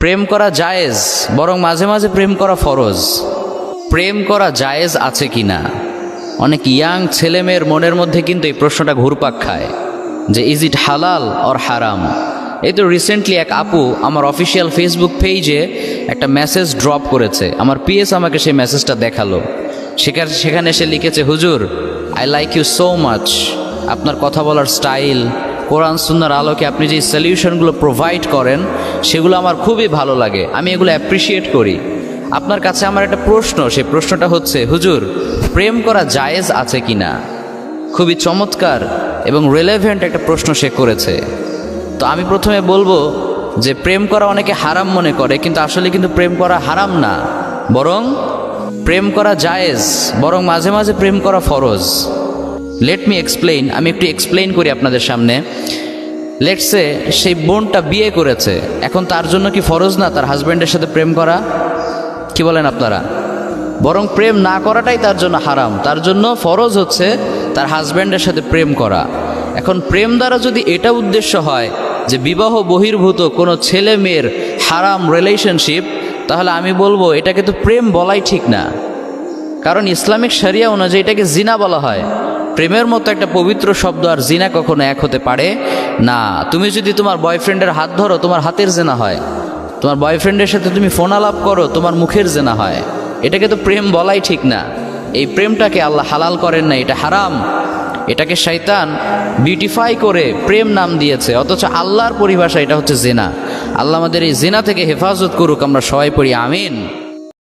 প্রেম করা জায়েজ, বরং মাঝে মাঝে প্রেম করা ফরজ। প্রেম করা জায়েজ আছে কি না, অনেক ইয়াং ছেলেমেয়ের মনের মধ্যে কিন্তু এই প্রশ্নটা ঘুরপাক খায় যে ইজ ইট হালাল অর হারাম। এই তো রিসেন্টলি এক আপু আমার অফিসিয়াল ফেসবুক পেজে একটা মেসেজ ড্রপ করেছে, আমার পিএস আমাকে সেই মেসেজটা দেখালো। সেখানে সে লিখেছে, হুজুর I like you so much, আপনার কথা বলার স্টাইল, কোরআন সুন্নাহর আলোকে আপনি যে সলিউশনগুলো প্রোভাইড করেন সেগুলো আমার খুবই ভালো লাগে, আমি এগুলো অ্যাপ্রিসিয়েট করি। আপনার কাছে আমার একটা প্রশ্ন, সেই প্রশ্নটা হচ্ছে, হুজুর প্রেম করা জায়েজ আছে কি না? খুবই চমৎকার এবং রিলেভেন্ট একটা প্রশ্ন সে করেছে। তো আমি প্রথমে বলবো যে প্রেম করা অনেকে হারাম মনে করে, কিন্তু আসলে কিন্তু প্রেম করা হারাম না, বরং প্রেম করা জায়েজ, বরং মাঝে মাঝে প্রেম করা ফরজ। লেট মি এক্সপ্লেইন, আমি একটু এক্সপ্লেইন করি আপনাদের সামনে। লেটসে সেই বোনটা বিয়ে করেছে, এখন তার জন্য কি ফরজ না তার হাজব্যান্ডের সাথে প্রেম করা? কি বলেন আপনারা? বরং প্রেম না করাটাই তার জন্য হারাম, তার জন্য ফরজ হচ্ছে তার হাজব্যান্ডের সাথে প্রেম করা। এখন প্রেম দ্বারা যদি এটা উদ্দেশ্য হয় যে বিবাহ বহির্ভূত কোনো ছেলে মেয়ের হারাম রিলেশনশিপ, তাহলে আমি বলবো এটাকে তো প্রেম বলাই ঠিক না, কারণ ইসলামিক শরিয়া অনুযায়ী এটাকে জিনা বলা হয়। প্রেমের মতো একটা পবিত্র শব্দ আর জিনা কখনো এক হতে পারে না। তুমি যদি তোমার বয়ফ্রেন্ডের হাত ধরো, তোমার হাতের জেনা হয়। তোমার বয়ফ্রেন্ডের সাথে তুমি ফোন আলাপ করো, তোমার মুখের জেনা হয়। এটাকে তো প্রেম বলাই ঠিক না। এই প্রেমটাকে আল্লাহ হালাল করেন না, এটা হারাম। এটাকে শয়তান বিউটিফাই করে প্রেম নাম দিয়েছে, অথচ আল্লাহর পরিভাষা এটা হচ্ছে জেনা। আল্লাহ আমাদের এই জেনা থেকে হেফাজত করুক, আমরা সবাই পড়ি আমিন।